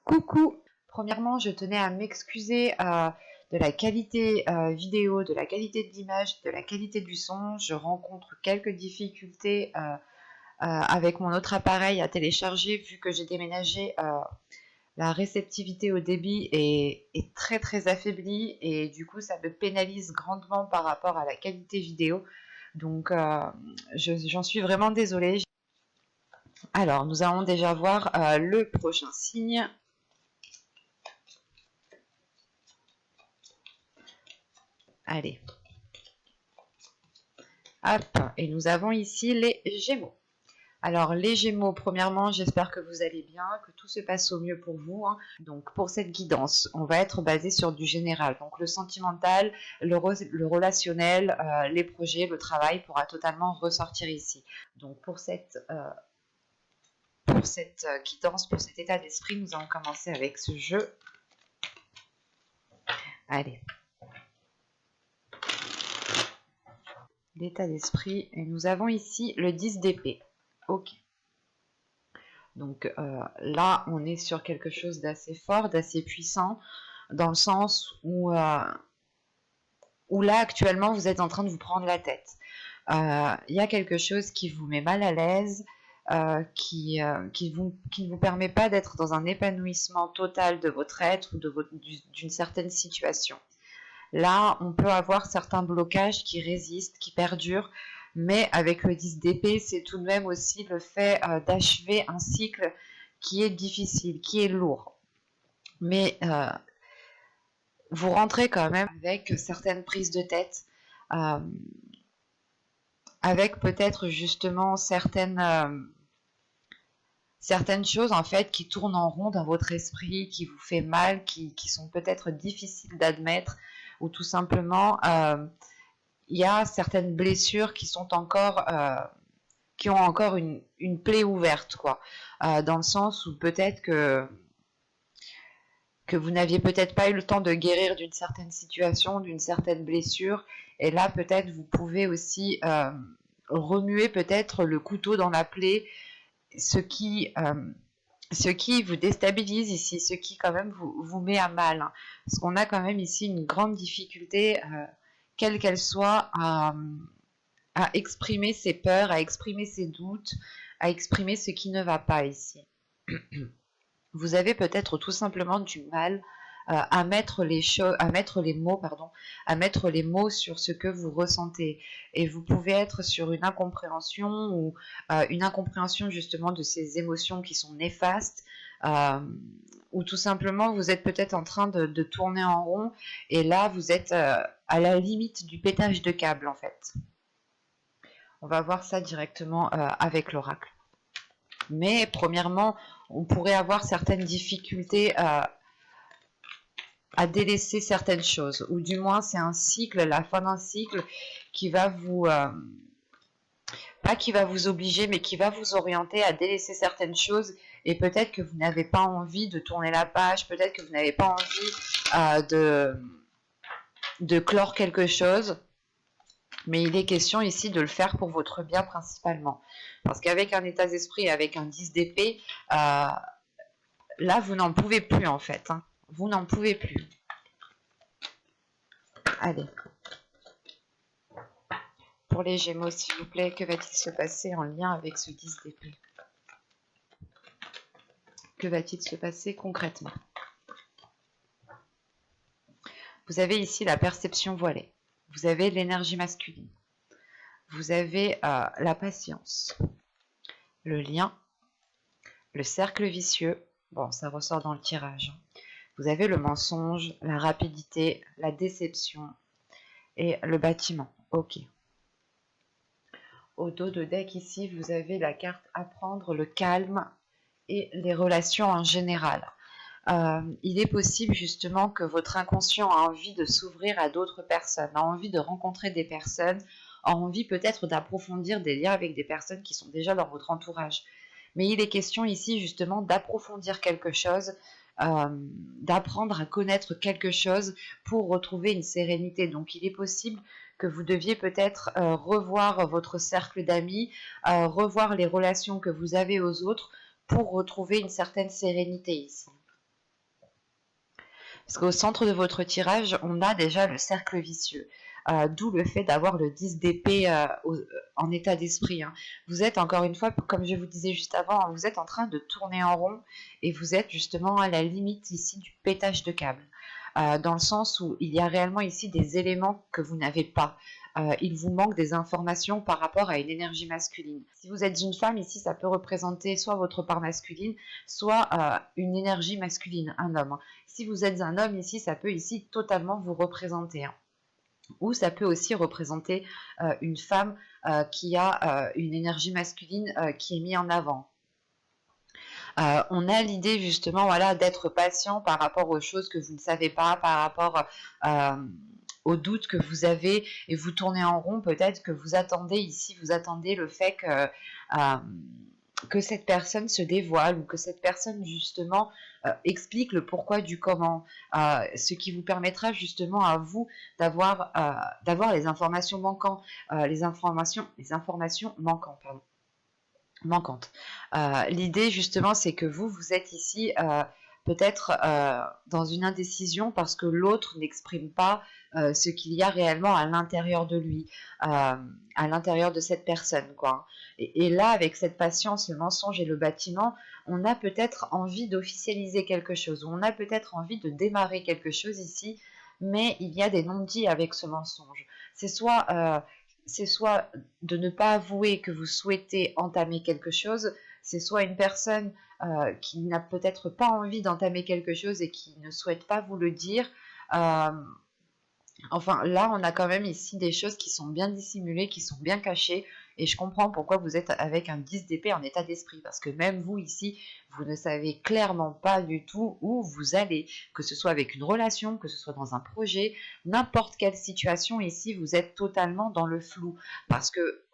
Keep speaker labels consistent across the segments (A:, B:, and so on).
A: Coucou! Premièrement, je tenais à m'excuser de la qualité vidéo, de la qualité de l'image, de la qualité du son. Je rencontre quelques difficultés avec mon autre appareil à télécharger vu que j'ai déménagé. La réceptivité au débit est très très affaiblie et du coup ça me pénalise grandement par rapport à la qualité vidéo. Donc j'en suis vraiment désolée. Alors nous allons déjà voir le prochain signe. Allez. Hop, et nous avons ici les Gémeaux. Alors les Gémeaux, premièrement, j'espère que vous allez bien, que tout se passe au mieux pour vous. Donc pour cette guidance, on va être basé sur du général. Donc le sentimental, le relationnel, les projets, le travail pourra totalement ressortir ici. Donc pour cette guidance, pour cet état d'esprit, nous allons commencer avec ce jeu. Allez. L'état d'esprit, et nous avons ici le 10 d'épée. Ok. Donc là, on est sur quelque chose d'assez fort, d'assez puissant, dans le sens où là, actuellement, vous êtes en train de vous prendre la tête. Il y a quelque chose qui vous met mal à l'aise, qui ne vous permet pas d'être dans un épanouissement total de votre être ou d'une certaine situation. Là, on peut avoir certains blocages qui résistent, qui perdurent, mais avec le 10 d'épée, c'est tout de même aussi le fait d'achever un cycle qui est difficile, qui est lourd. Mais vous rentrez quand même avec certaines prises de tête, avec peut-être justement certaines choses en fait qui tournent en rond dans votre esprit, qui vous fait mal, qui sont peut-être difficiles d'admettre, ou tout simplement il y a certaines blessures qui sont encore qui ont encore une plaie ouverte, quoi, dans le sens où peut-être que vous n'aviez peut-être pas eu le temps de guérir d'une certaine situation, d'une certaine blessure, et là peut-être vous pouvez aussi remuer peut-être le couteau dans la plaie, ce qui vous déstabilise ici, ce qui quand même vous met à mal, hein, parce qu'on a quand même ici une grande difficulté, quelle qu'elle soit, à exprimer ses peurs, à exprimer ses doutes, à exprimer ce qui ne va pas ici. Vous avez peut-être tout simplement du mal à mettre les mots sur ce que vous ressentez, et vous pouvez être sur une incompréhension ou une incompréhension justement de ces émotions qui sont néfastes, ou tout simplement vous êtes peut-être en train de tourner en rond, et là vous êtes à la limite du pétage de câble en fait. On va voir ça directement avec l'oracle. Mais premièrement, on pourrait avoir certaines difficultés à délaisser certaines choses, ou du moins c'est un cycle, la fin d'un cycle qui va vous pas qui va vous obliger, mais qui va vous orienter à délaisser certaines choses, et peut-être que vous n'avez pas envie de tourner la page, peut-être que vous n'avez pas envie de clore quelque chose, mais il est question ici de le faire pour votre bien principalement, parce qu'avec un état d'esprit, avec un 10 d'épée, là vous n'en pouvez plus en fait, hein. Vous n'en pouvez plus. Allez. Pour les Gémeaux, s'il vous plaît, que va-t-il se passer en lien avec ce 10 d'épée? Que va-t-il se passer concrètement? Vous avez ici la perception voilée. Vous avez l'énergie masculine. Vous avez la patience. Le lien. Le cercle vicieux. Bon, ça ressort dans le tirage. Vous avez le mensonge, la rapidité, la déception et le bâtiment. Ok. Au dos de deck ici, vous avez la carte apprendre, le calme et les relations en général. Il est possible justement que votre inconscient a envie de s'ouvrir à d'autres personnes, a envie de rencontrer des personnes, a envie peut-être d'approfondir des liens avec des personnes qui sont déjà dans votre entourage. Mais il est question ici justement d'approfondir quelque chose, d'apprendre à connaître quelque chose pour retrouver une sérénité. Donc il est possible que vous deviez peut-être revoir votre cercle d'amis, revoir les relations que vous avez aux autres pour retrouver une certaine sérénité ici. Parce qu'au centre de votre tirage, on a déjà le cercle vicieux. D'où le fait d'avoir le 10 d'épée en état d'esprit, hein. Vous êtes, encore une fois, comme je vous disais juste avant, hein, vous êtes en train de tourner en rond et vous êtes justement à la limite ici du pétage de câble. Dans le sens où il y a réellement ici des éléments que vous n'avez pas. Il vous manque des informations par rapport à une énergie masculine. Si vous êtes une femme, ici, ça peut représenter soit votre part masculine, soit une énergie masculine, un homme, hein. Si vous êtes un homme, ici, ça peut ici totalement vous représenter, hein. Ou ça peut aussi représenter une femme qui a une énergie masculine qui est mise en avant. On a l'idée justement, voilà, d'être patient par rapport aux choses que vous ne savez pas, par rapport aux doutes que vous avez, et vous tournez en rond. Peut-être que vous attendez ici, vous attendez le fait que cette personne se dévoile, ou que cette personne justement explique le pourquoi du comment, ce qui vous permettra justement à vous d'avoir les informations manquantes, les informations manquantes, pardon, manquantes. L'idée justement, c'est que vous êtes ici peut-être dans une indécision parce que l'autre n'exprime pas ce qu'il y a réellement à l'intérieur de lui, à l'intérieur de cette personne, quoi. Et là, avec cette patience, le mensonge et le bâtiment, on a peut-être envie d'officialiser quelque chose, on a peut-être envie de démarrer quelque chose ici, mais il y a des non-dits avec ce mensonge. C'est soit de ne pas avouer que vous souhaitez entamer quelque chose, c'est soit une personne qui n'a peut-être pas envie d'entamer quelque chose et qui ne souhaite pas vous le dire. Enfin, là, on a quand même ici des choses qui sont bien dissimulées, qui sont bien cachées, et je comprends pourquoi vous êtes avec un 10 d'épée en état d'esprit, parce que même vous, ici, vous ne savez clairement pas du tout où vous allez, que ce soit avec une relation, que ce soit dans un projet, n'importe quelle situation, ici, vous êtes totalement dans le flou, parce que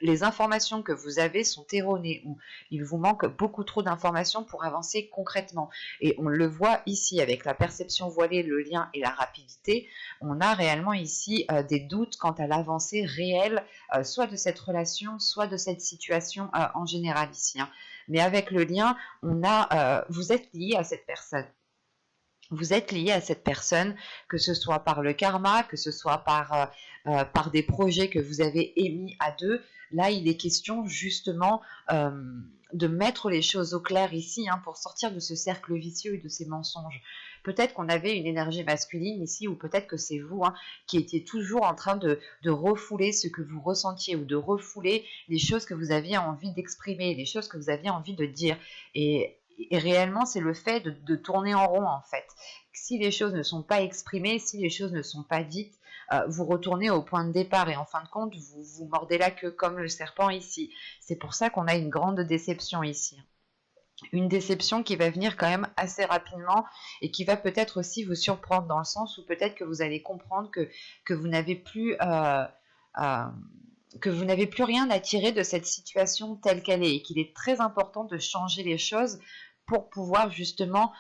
A: les informations que vous avez sont erronées, ou il vous manque beaucoup trop d'informations pour avancer concrètement. Et on le voit ici avec la perception voilée, le lien et la rapidité. On a réellement ici des doutes quant à l'avancée réelle, soit de cette relation, soit de cette situation en général ici, hein. Mais avec le lien, vous êtes lié à cette personne. Vous êtes lié à cette personne, que ce soit par le karma, que ce soit par des projets que vous avez émis à deux. Là, il est question justement de mettre les choses au clair ici, hein, pour sortir de ce cercle vicieux et de ces mensonges. Peut-être qu'on avait une énergie masculine ici, ou peut-être que c'est vous, hein, qui étiez toujours en train de refouler ce que vous ressentiez, ou de refouler les choses que vous aviez envie d'exprimer, les choses que vous aviez envie de dire. Et réellement, c'est le fait de tourner en rond, en fait. Si les choses ne sont pas exprimées, si les choses ne sont pas dites, vous retournez au point de départ, et en fin de compte, vous mordez la queue comme le serpent ici. C'est pour ça qu'on a une grande déception ici. Une déception qui va venir quand même assez rapidement, et qui va peut-être aussi vous surprendre, dans le sens où peut-être que vous allez comprendre que vous n'avez plus... que vous n'avez plus rien à tirer de cette situation telle qu'elle est, et qu'il est très important de changer les choses pour pouvoir justement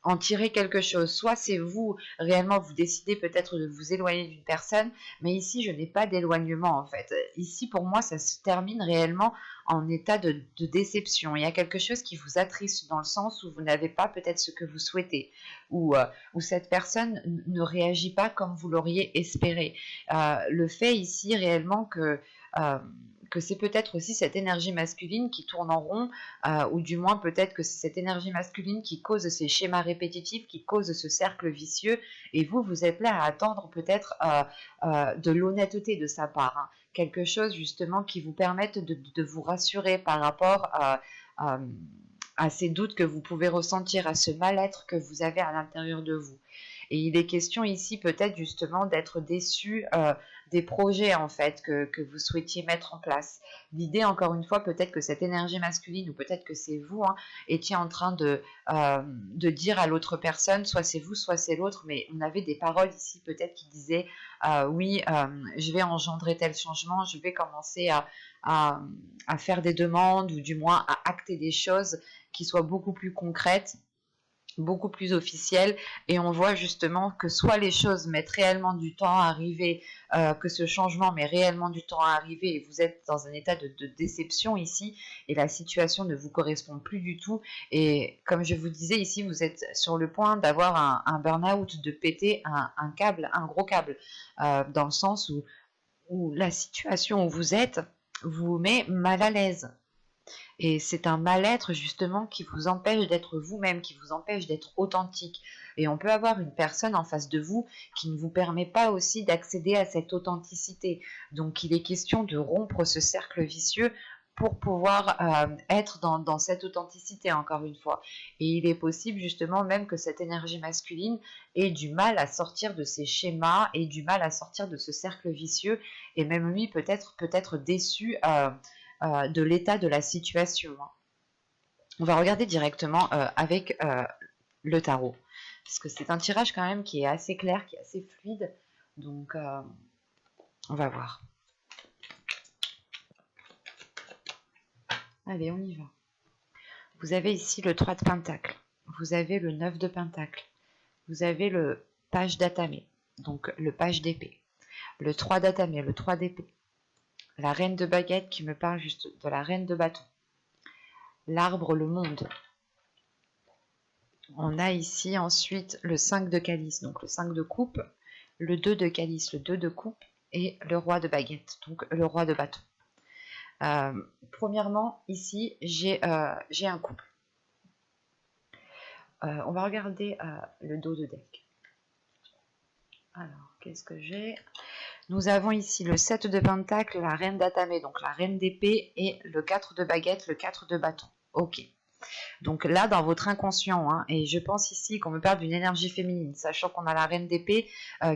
A: en tirer quelque chose. Soit c'est vous, réellement, vous décidez peut-être de vous éloigner d'une personne, mais ici, je n'ai pas d'éloignement, en fait. Ici, pour moi, ça se termine réellement en état de déception. Il y a quelque chose qui vous attriste, dans le sens où vous n'avez pas peut-être ce que vous souhaitez, ou cette personne ne réagit pas comme vous l'auriez espéré. Le fait ici, réellement, que c'est peut-être aussi cette énergie masculine qui tourne en rond, ou du moins peut-être que c'est cette énergie masculine qui cause ces schémas répétitifs, qui cause ce cercle vicieux, et vous êtes là à attendre peut-être de l'honnêteté de sa part, hein. Quelque chose justement qui vous permette de vous rassurer par rapport à ces doutes que vous pouvez ressentir, à ce mal-être que vous avez à l'intérieur de vous. Et il est question ici peut-être justement d'être déçu des projets, en fait, que vous souhaitiez mettre en place. L'idée, encore une fois, peut-être que cette énergie masculine, ou peut-être que c'est vous, hein, étiez en train de dire à l'autre personne, soit c'est vous, soit c'est l'autre, mais on avait des paroles ici peut-être qui disaient oui, je vais engendrer tel changement, je vais commencer à faire des demandes, ou du moins à acter des choses qui soient beaucoup plus concrètes. beaucoup plus officiel, et on voit justement que soit les choses mettent réellement du temps à arriver, que ce changement met réellement du temps à arriver et vous êtes dans un état de déception ici et la situation ne vous correspond plus du tout, et comme je vous disais ici, vous êtes sur le point d'avoir un burn-out, de péter un câble, un gros câble, dans le sens où la situation où vous êtes vous met mal à l'aise. Et c'est un mal-être justement qui vous empêche d'être vous-même, qui vous empêche d'être authentique. Et on peut avoir une personne en face de vous qui ne vous permet pas aussi d'accéder à cette authenticité. Donc il est question de rompre ce cercle vicieux pour pouvoir être dans cette authenticité, encore une fois. Et il est possible justement même que cette énergie masculine ait du mal à sortir de ces schémas, ait du mal à sortir de ce cercle vicieux, et même lui peut-être déçu de l'état de la situation. On va regarder directement avec le tarot, parce que c'est un tirage quand même qui est assez clair, qui est assez fluide, donc on va voir. Allez, on y va. Vous avez ici le 3 de Pentacle, vous avez le 9 de Pentacle, vous avez le page d'Atamé, donc le page d'épée, le 3 d'Atamé, le 3 d'épée, la reine de baguette qui me parle juste de la reine de bâton, l'arbre, le monde. On a ici ensuite le 5 de calice, donc le 5 de coupe, le 2 de calice, le 2 de coupe et le roi de baguette, donc le roi de bâton. Premièrement, ici, j'ai un couple. On va regarder le dos de deck. Alors, qu'est-ce que j'ai? Nous avons ici le 7 de pentacle, la reine d'Atamé, donc la reine d'épée, et le 4 de baguette, le 4 de bâton. Ok. Donc là, dans votre inconscient, hein, et je pense ici qu'on me parle d'une énergie féminine, sachant qu'on a la reine d'épée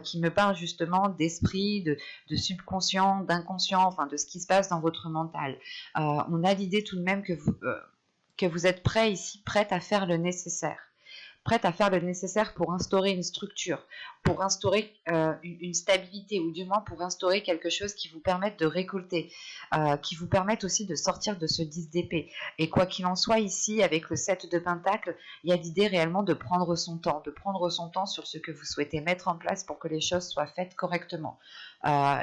A: qui me parle justement d'esprit, de subconscient, d'inconscient, enfin de ce qui se passe dans votre mental. On a l'idée tout de même que vous êtes prêt ici, prête à faire le nécessaire. Prête à faire le nécessaire pour instaurer une structure, pour instaurer une stabilité, ou du moins pour instaurer quelque chose qui vous permette de récolter, qui vous permette aussi de sortir de ce 10 d'épée. Et quoi qu'il en soit ici, avec le 7 de pentacle, il y a l'idée réellement de prendre son temps sur ce que vous souhaitez mettre en place pour que les choses soient faites correctement.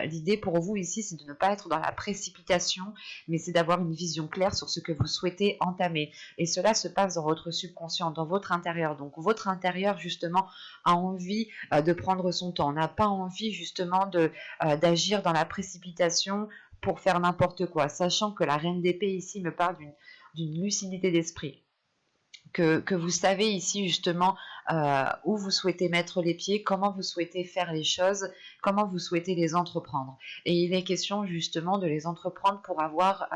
A: L'idée pour vous ici, c'est de ne pas être dans la précipitation, mais c'est d'avoir une vision claire sur ce que vous souhaitez entamer. Et cela se passe dans votre subconscient, dans votre intérieur. Donc votre intérieur justement a envie de prendre son temps, n'a pas envie justement d'agir dans la précipitation pour faire n'importe quoi, sachant que la reine d'épée ici me parle d'une lucidité d'esprit. Que vous savez ici justement où vous souhaitez mettre les pieds, comment vous souhaitez faire les choses, comment vous souhaitez les entreprendre. Et il est question justement de les entreprendre pour avoir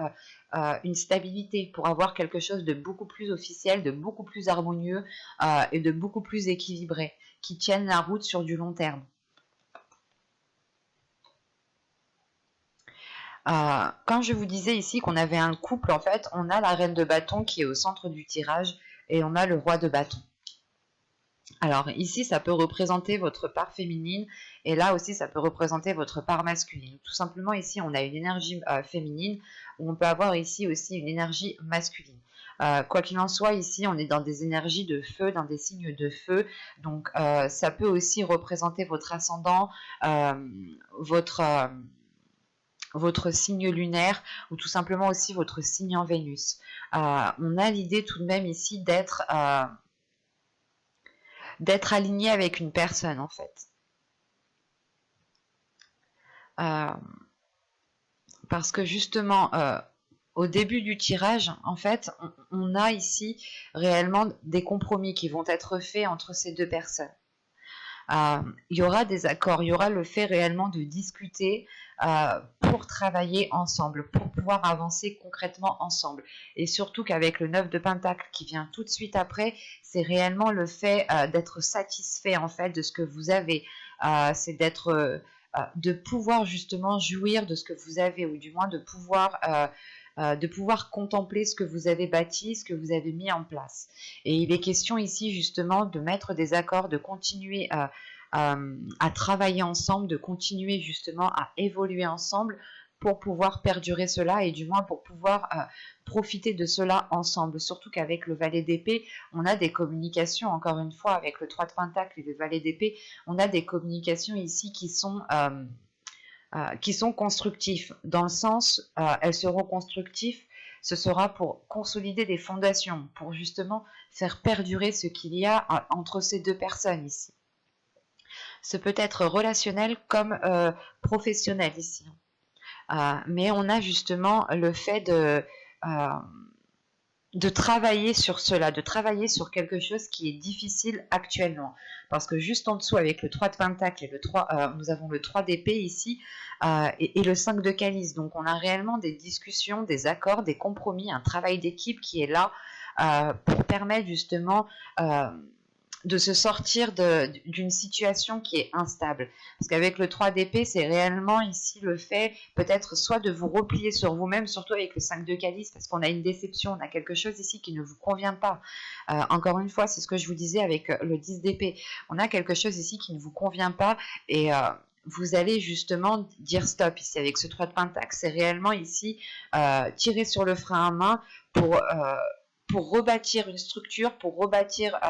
A: une stabilité, pour avoir quelque chose de beaucoup plus officiel, de beaucoup plus harmonieux et de beaucoup plus équilibré, qui tienne la route sur du long terme. Quand je vous disais ici qu'on avait un couple, en fait, on a la reine de bâton qui est au centre du tirage et on a le roi de bâton. Alors ici, ça peut représenter votre part féminine et là aussi, ça peut représenter votre part masculine. Tout simplement, ici, on a une énergie féminine où on peut avoir ici aussi une énergie masculine. Quoi qu'il en soit, ici, on est dans des énergies de feu, dans des signes de feu. Donc, ça peut aussi représenter votre ascendant, votre signe lunaire ou tout simplement aussi votre signe en Vénus. On a l'idée tout de même ici d'être aligné avec une personne en fait. Parce que justement, au début du tirage, en fait, on a ici réellement des compromis qui vont être faits entre ces deux personnes. Il y aura des accords, il y aura le fait réellement de discuter pour travailler ensemble, pour pouvoir avancer concrètement ensemble. Et surtout qu'avec le 9 de Pentacle qui vient tout de suite après, c'est réellement le fait d'être satisfait en fait de ce que vous avez. C'est de pouvoir justement jouir de ce que vous avez, ou du moins de pouvoir contempler ce que vous avez bâti, ce que vous avez mis en place. Et il est question ici justement de mettre des accords, de continuer à travailler ensemble, de continuer justement à évoluer ensemble pour pouvoir perdurer cela et du moins pour pouvoir profiter de cela ensemble. Surtout qu'avec le valet d'épée, on a des communications, encore une fois, avec le 3 de pentacle et le valet d'épée, on a des communications ici qui sont constructifs, dans le sens, elles seront constructives, ce sera pour consolider des fondations, pour justement faire perdurer ce qu'il y a entre ces deux personnes ici. Ce peut être relationnel comme professionnel ici. Mais on a justement le fait de travailler sur cela, de travailler sur quelque chose qui est difficile actuellement. Parce que juste en dessous, avec le 3 de pentacle et le 3, nous avons le 3 d'épée ici et le 5 de calice. Donc on a réellement des discussions, des accords, des compromis, un travail d'équipe qui est là pour permettre justement de se sortir d'une situation qui est instable. Parce qu'avec le 3 d'épée, c'est réellement ici le fait peut-être soit de vous replier sur vous-même, surtout avec le 5 de calice, parce qu'on a une déception, on a quelque chose ici qui ne vous convient pas. Encore une fois, c'est ce que je vous disais avec le 10 d'épée. On a quelque chose ici qui ne vous convient pas et vous allez justement dire stop ici avec ce 3 de pentacle. C'est réellement ici tirer sur le frein à main pour rebâtir une structure, pour rebâtir...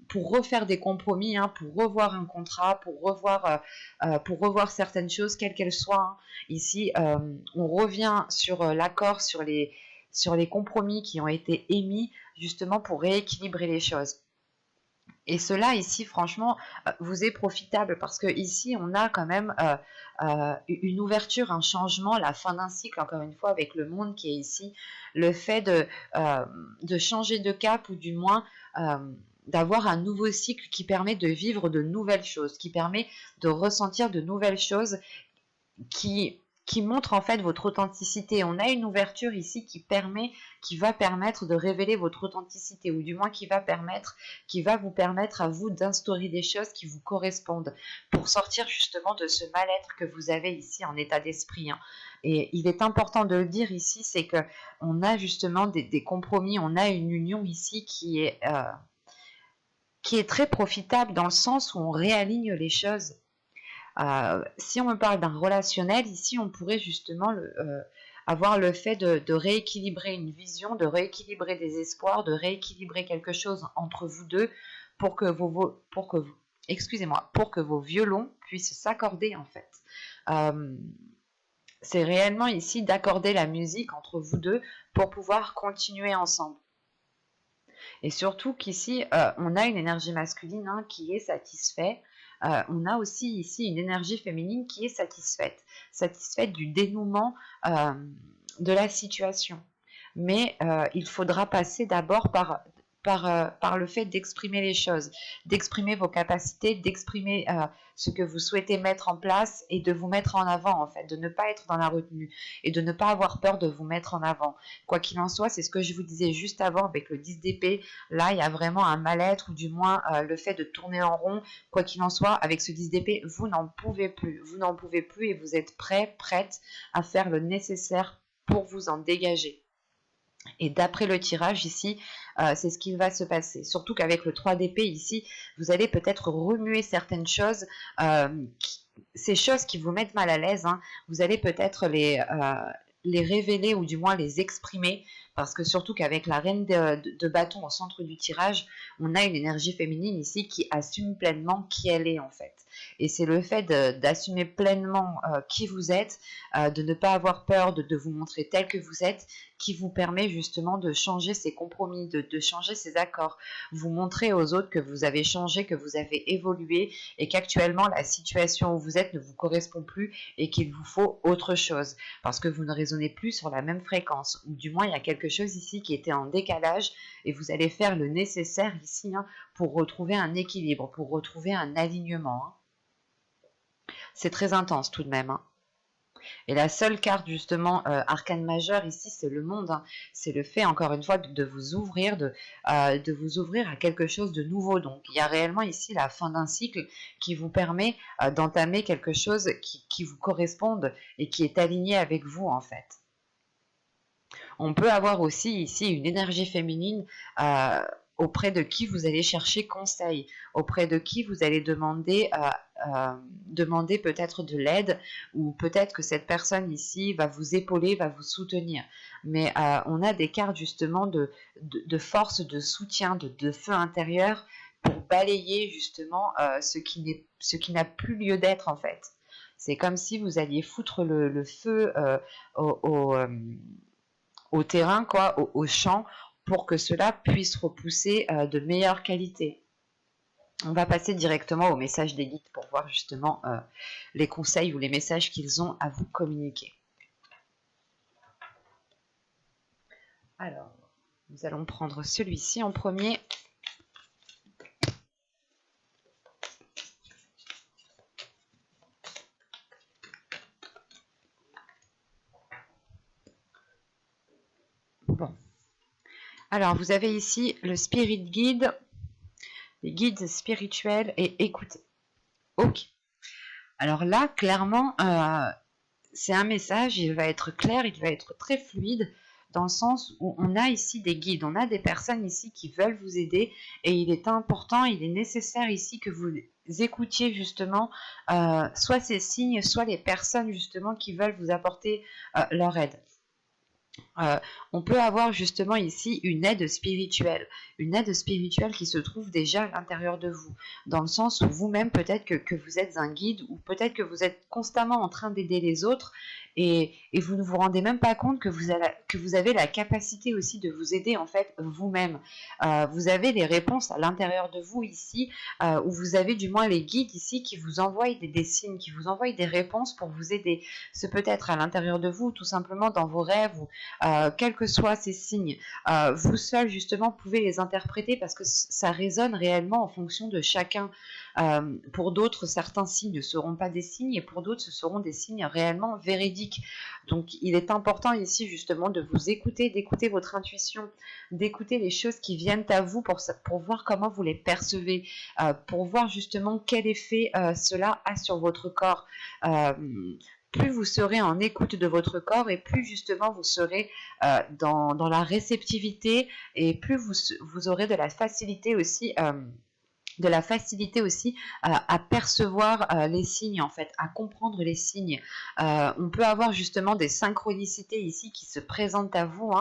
A: pour refaire des compromis, hein, pour revoir un contrat, pour revoir certaines choses, quelles qu'elles soient. Hein. Ici, on revient sur l'accord, sur les compromis qui ont été émis, justement pour rééquilibrer les choses. Et cela ici, franchement, vous est profitable parce que ici, on a quand même une ouverture, un changement, la fin d'un cycle, encore une fois, avec le monde qui est ici, le fait de changer de cap ou du moins d'avoir un nouveau cycle qui permet de vivre de nouvelles choses, qui permet de ressentir de nouvelles choses qui montrent en fait votre authenticité. On a une ouverture ici qui va permettre de révéler votre authenticité, ou du moins qui va vous permettre à vous d'instaurer des choses qui vous correspondent, pour sortir justement de ce mal-être que vous avez ici en état d'esprit. Hein. Et il est important de le dire ici, c'est que on a justement des compromis, on a une union ici qui est très profitable dans le sens où on réaligne les choses. Si on me parle d'un relationnel, ici on pourrait justement avoir le fait de rééquilibrer une vision, de rééquilibrer des espoirs, de rééquilibrer quelque chose entre vous deux pour que vos violons puissent s'accorder en fait. C'est réellement ici d'accorder la musique entre vous deux pour pouvoir continuer ensemble. Et surtout qu'ici, on a une énergie masculine hein, qui est satisfaite. On a aussi ici une énergie féminine qui est satisfaite du dénouement de la situation. Mais il faudra passer d'abord par le fait d'exprimer les choses, d'exprimer vos capacités, d'exprimer ce que vous souhaitez mettre en place et de vous mettre en avant en fait, de ne pas être dans la retenue et de ne pas avoir peur de vous mettre en avant. Quoi qu'il en soit, c'est ce que je vous disais juste avant avec le 10 d'épée, là il y a vraiment un mal-être ou du moins le fait de tourner en rond. Quoi qu'il en soit, avec ce 10 d'épée, vous n'en pouvez plus et vous êtes prête à faire le nécessaire pour vous en dégager. Et d'après le tirage ici, c'est ce qui va se passer. Surtout qu'avec le 3 d'épée ici, vous allez peut-être remuer certaines choses, ces choses qui vous mettent mal à l'aise, hein, vous allez peut-être les révéler ou du moins les exprimer, parce que surtout qu'avec la reine de bâton au centre du tirage, on a une énergie féminine ici qui assume pleinement qui elle est en fait. Et c'est le fait d'assumer pleinement qui vous êtes, de ne pas avoir peur de vous montrer tel que vous êtes, qui vous permet justement de changer ces compromis, de changer ces accords. Vous montrez aux autres que vous avez changé, que vous avez évolué et qu'actuellement la situation où vous êtes ne vous correspond plus et qu'il vous faut autre chose parce que vous ne résonnez plus sur la même fréquence, ou du moins il y a quelque chose ici qui était en décalage et vous allez faire le nécessaire ici hein, pour retrouver un équilibre, pour retrouver un alignement. Hein. C'est très intense tout de même. Hein. Et la seule carte justement arcane majeure ici, c'est le monde. Hein. C'est le fait encore une fois de vous ouvrir, de vous ouvrir à quelque chose de nouveau. Donc il y a réellement ici la fin d'un cycle qui vous permet d'entamer quelque chose qui vous corresponde et qui est aligné avec vous en fait. On peut avoir aussi ici une énergie féminine auprès de qui vous allez chercher conseil, auprès de qui vous allez demander peut-être de l'aide, ou peut-être que cette personne ici va vous épauler, va vous soutenir. Mais on a des cartes justement de force, de soutien, de feu intérieur pour balayer justement ce qui n'a plus lieu d'être en fait. C'est comme si vous alliez foutre le feu au terrain, quoi, au champ, pour que cela puisse repousser de meilleure qualité. On va passer directement au message des guides pour voir justement les conseils ou les messages qu'ils ont à vous communiquer. Alors, nous allons prendre celui-ci en premier. Bon. Alors, vous avez ici le Spirit Guide, les guides spirituels et écoutez. Ok. Alors là, clairement, c'est un message, il va être clair, il va être très fluide, dans le sens où on a ici des guides, on a des personnes ici qui veulent vous aider, et il est important, il est nécessaire ici que vous écoutiez justement soit ces signes, soit les personnes justement qui veulent vous apporter leur aide. On peut avoir justement ici une aide spirituelle qui se trouve déjà à l'intérieur de vous, dans le sens où vous-même peut-être que vous êtes un guide, ou peut-être que vous êtes constamment en train d'aider les autres, et vous ne vous rendez même pas compte que vous avez la capacité aussi de vous aider en fait vous-même. Vous avez les réponses à l'intérieur de vous ici, où vous avez du moins les guides ici qui vous envoient des signes, qui vous envoient des réponses pour vous aider. Ce peut être à l'intérieur de vous, tout simplement dans vos rêves, ou quels que soient ces signes, vous seul justement pouvez les interpréter, parce que ça résonne réellement en fonction de chacun. Pour d'autres, certains signes ne seront pas des signes, et pour d'autres, ce seront des signes réellement véridiques. Donc il est important ici justement de vous écouter, d'écouter votre intuition, d'écouter les choses qui viennent à vous pour voir comment vous les percevez, pour voir justement quel effet cela a sur votre corps. Plus vous serez en écoute de votre corps, et plus justement vous serez dans la réceptivité, et plus vous aurez de la facilité aussi à percevoir les signes, en fait, à comprendre les signes. On peut avoir justement des synchronicités ici qui se présentent à vous,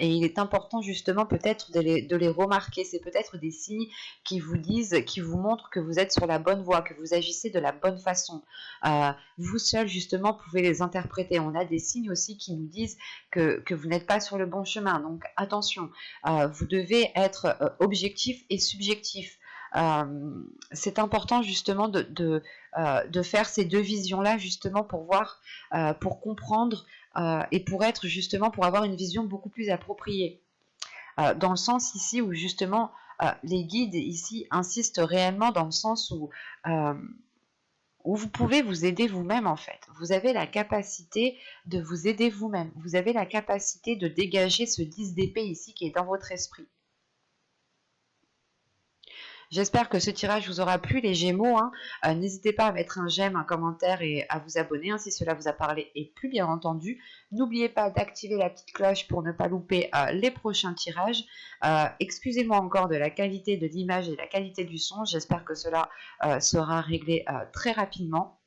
A: et il est important justement peut-être de les remarquer. C'est peut-être des signes qui vous disent, qui vous montrent que vous êtes sur la bonne voie, que vous agissez de la bonne façon. Vous seul justement pouvez les interpréter. On a des signes aussi qui nous disent que vous n'êtes pas sur le bon chemin, donc attention, vous devez être objectif et subjectif. C'est important justement de faire ces deux visions-là, justement pour voir, pour comprendre, et pour avoir une vision beaucoup plus appropriée. Dans le sens ici où justement les guides ici insistent réellement dans le sens où vous pouvez vous aider vous-même en fait. Vous avez la capacité de vous aider vous-même. Vous avez la capacité de dégager ce 10 d'épée ici qui est dans votre esprit. J'espère que ce tirage vous aura plu, les Gémeaux. N'hésitez pas à mettre un j'aime, un commentaire et à vous abonner si cela vous a parlé et plu, bien entendu. N'oubliez pas d'activer la petite cloche pour ne pas louper les prochains tirages. Excusez-moi encore de la qualité de l'image et de la qualité du son. J'espère que cela sera réglé très rapidement.